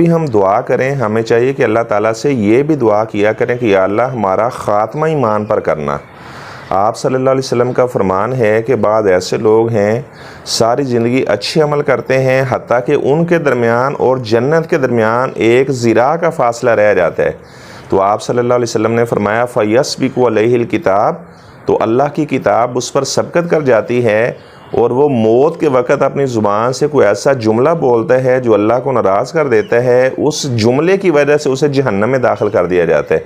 بھی ہم دعا کریں ہمیں چاہیے کہ اللہ تعالیٰ سے یہ بھی دعا کیا کریں کہ یا اللہ ہمارا خاتمہ ایمان پر کرنا۔ آپ صلی اللہ علیہ وسلم کا فرمان ہے کہ بعض ایسے لوگ ہیں ساری زندگی اچھے عمل کرتے ہیں حتیٰ کہ ان کے درمیان اور جنت کے درمیان ایک ذراع کا فاصلہ رہ جاتا ہے۔ تو آپ صلی اللہ علیہ وسلم نے فرمایا فَيَسْبِقُ عَلَيْهِ الْكِتَابُ، تو اللہ کی کتاب اس پر سبقت کر جاتی ہے اور وہ موت کے وقت اپنی زبان سے کوئی ایسا جملہ بولتا ہے جو اللہ کو ناراض کر دیتا ہے، اس جملے کی وجہ سے اسے جہنم میں داخل کر دیا جاتا ہے،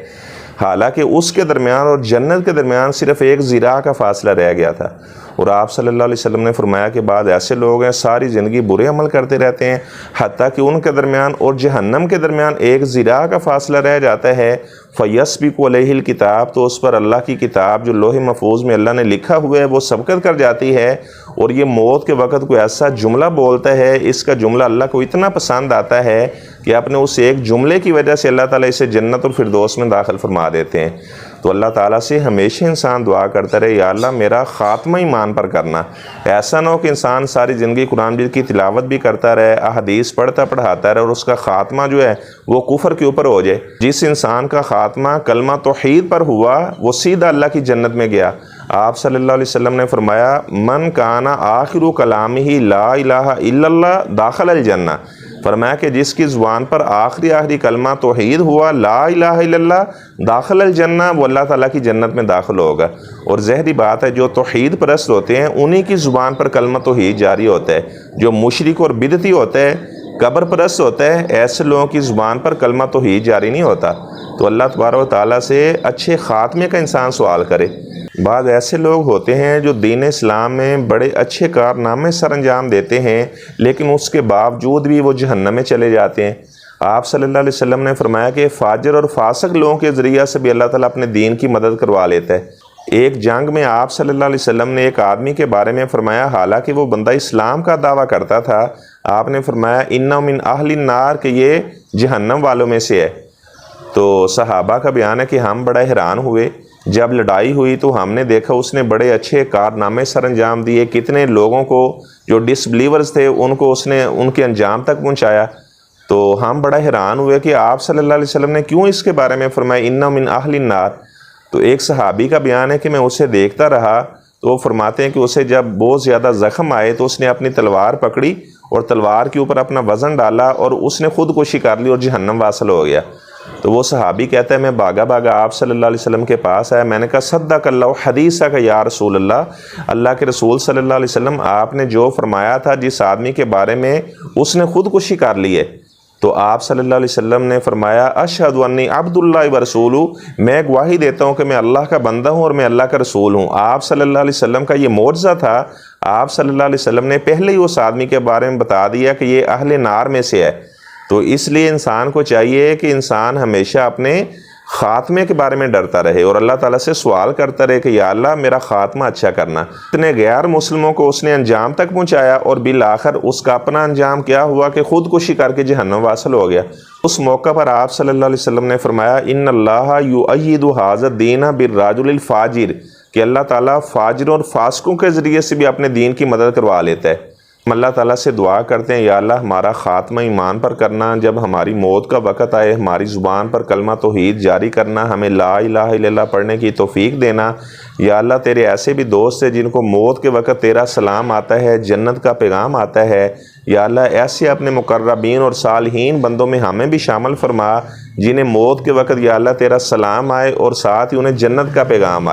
حالانکہ اس کے درمیان اور جنت کے درمیان صرف ایک ذراع کا فاصلہ رہ گیا تھا۔ اور آپ صلی اللہ علیہ وسلم نے فرمایا کہ بعض ایسے لوگ ہیں ساری زندگی برے عمل کرتے رہتے ہیں حتیٰ کہ ان کے درمیان اور جہنم کے درمیان ایک ذراع کا فاصلہ رہ جاتا ہے۔ فَيَسْبِقُ عَلَيْهِ الْكِتَابُ، تو اس پر اللہ کی کتاب جو لوح محفوظ میں اللہ نے لکھا ہوا ہے وہ سبقت کر جاتی ہے، اور یہ موت کے وقت کوئی ایسا جملہ بولتا ہے، اس کا جملہ اللہ کو اتنا پسند آتا ہے کہ اپنے اس ایک جملے کی وجہ سے اللہ تعالیٰ اسے جنت الفردوس میں داخل فرما دیتے ہیں۔ تو اللہ تعالیٰ سے ہمیشہ انسان دعا کرتا رہے یا اللہ میرا خاتمہ ایمان پر کرنا۔ ایسا نہ ہو کہ انسان ساری زندگی قرآن مجید کی تلاوت بھی کرتا رہے، احادیث پڑھتا پڑھاتا رہے اور اس کا خاتمہ جو ہے وہ کفر کے اوپر ہو جائے۔ جس انسان کا خاتمہ کلمہ توحید پر ہوا وہ سیدھا اللہ کی جنت میں گیا۔ آپ صلی اللہ علیہ وسلم نے فرمایا من کان آخر کلامہ لا الہ الا اللہ داخل الجنہ، فرمایا کہ جس کی زبان پر آخری کلمہ توحید ہوا لا الہ الا اللہ داخل الجنہ، وہ اللہ تعالیٰ کی جنت میں داخل ہوگا۔ اور ظاہری بات ہے جو توحید پرست ہوتے ہیں انہی کی زبان پر کلمہ توحید جاری ہوتا ہے، جو مشرک اور بدعتی ہوتا ہے قبر پرست ہوتا ہے ایسے لوگوں کی زبان پر کلمہ توحید جاری نہیں ہوتا۔ تو اللہ تبارک و تعالیٰ سے اچھے خاتمے کا انسان سوال کرے۔ بعض ایسے لوگ ہوتے ہیں جو دین اسلام میں بڑے اچھے کارنامے سر انجام دیتے ہیں لیکن اس کے باوجود بھی وہ جہنم میں چلے جاتے ہیں۔ آپ صلی اللہ علیہ وسلم نے فرمایا کہ فاجر اور فاسق لوگوں کے ذریعہ سے بھی اللہ تعالیٰ اپنے دین کی مدد کروا لیتا ہے۔ ایک جنگ میں آپ صلی اللہ علیہ وسلم نے ایک آدمی کے بارے میں فرمایا، حالانکہ وہ بندہ اسلام کا دعویٰ کرتا تھا، آپ نے فرمایا اِنَّهُ مِنْ أَهْلِ النَّارِ کہ یہ جہنم والوں میں سے ہے۔ تو صحابہ کا بیان ہے کہ ہم بڑا حیران ہوئے، جب لڑائی ہوئی تو ہم نے دیکھا اس نے بڑے اچھے کارنامے سر انجام دیے، کتنے لوگوں کو جو ڈس بلیورز تھے ان کو اس نے ان کے انجام تک پہنچایا۔ تو ہم بڑا حیران ہوئے کہ آپ صلی اللہ علیہ وسلم نے کیوں اس کے بارے میں فرمایا اِنَّهُ مِنْ أَهْلِ النَّارِ۔ تو ایک صحابی کا بیان ہے کہ میں اسے دیکھتا رہا تو وہ فرماتے ہیں کہ اسے جب بہت زیادہ زخم آئے تو اس نے اپنی تلوار پکڑی اور تلوار کے اوپر اپنا وزن ڈالا اور اس نے خودکشی کر لی اور جہنم واصل ہو گیا۔ تو وہ صحابی کہتا ہے میں بھاگا آپ صلی اللہ علیہ وسلم کے پاس آیا، میں نے کہا صدق اللہ حدیثہ کا یا رسول اللہ کے رسول صلی اللہ علیہ وسلم آپ نے جو فرمایا تھا جس آدمی کے بارے میں اس نے خودکشی کر لی ہے۔ تو آپ صلی اللہ علیہ وسلم نے فرمایا اشہد انی عبد اللہ ورسولہ، میں گواہی دیتا ہوں کہ میں اللہ کا بندہ ہوں اور میں اللہ کا رسول ہوں۔ آپ صلی اللہ علیہ وسلم کا یہ معجزہ تھا، آپ صلی اللہ علیہ وسلم نے پہلے ہی اس آدمی کے بارے میں بتا دیا کہ یہ اہل نار میں سے ہے۔ تو اس لیے انسان کو چاہیے کہ انسان ہمیشہ اپنے خاتمے کے بارے میں ڈرتا رہے اور اللہ تعالیٰ سے سوال کرتا رہے کہ یا اللہ میرا خاتمہ اچھا کرنا۔ اتنے غیر مسلموں کو اس نے انجام تک پہنچایا اور بالآخر اس کا اپنا انجام کیا ہوا کہ خودکشی کر کے جہنم واصل ہو گیا۔ اس موقع پر آپ صلی اللہ علیہ وسلم نے فرمایا ان اللہ یؤید ھذا الدین بالرجل الفاجر، کہ اللہ تعالیٰ فاجروں اور فاسقوں کے ذریعے سے بھی اپنے دین کی مدد کروا لیتا ہے۔ ہم اللہ تعالیٰ سے دعا کرتے ہیں یا اللہ ہمارا خاتمہ ایمان پر کرنا، جب ہماری موت کا وقت آئے ہماری زبان پر کلمہ توحید جاری کرنا، ہمیں لا الہ الا اللہ پڑھنے کی توفیق دینا۔ یا اللہ تیرے ایسے بھی دوست ہیں جن کو موت کے وقت تیرا سلام آتا ہے، جنت کا پیغام آتا ہے، یا اللہ ایسے اپنے مقربین اور صالحین بندوں میں ہمیں بھی شامل فرما جنہیں موت کے وقت یا اللہ تیرا سلام آئے اور ساتھ ہی انہیں جنت کا پیغام آئے۔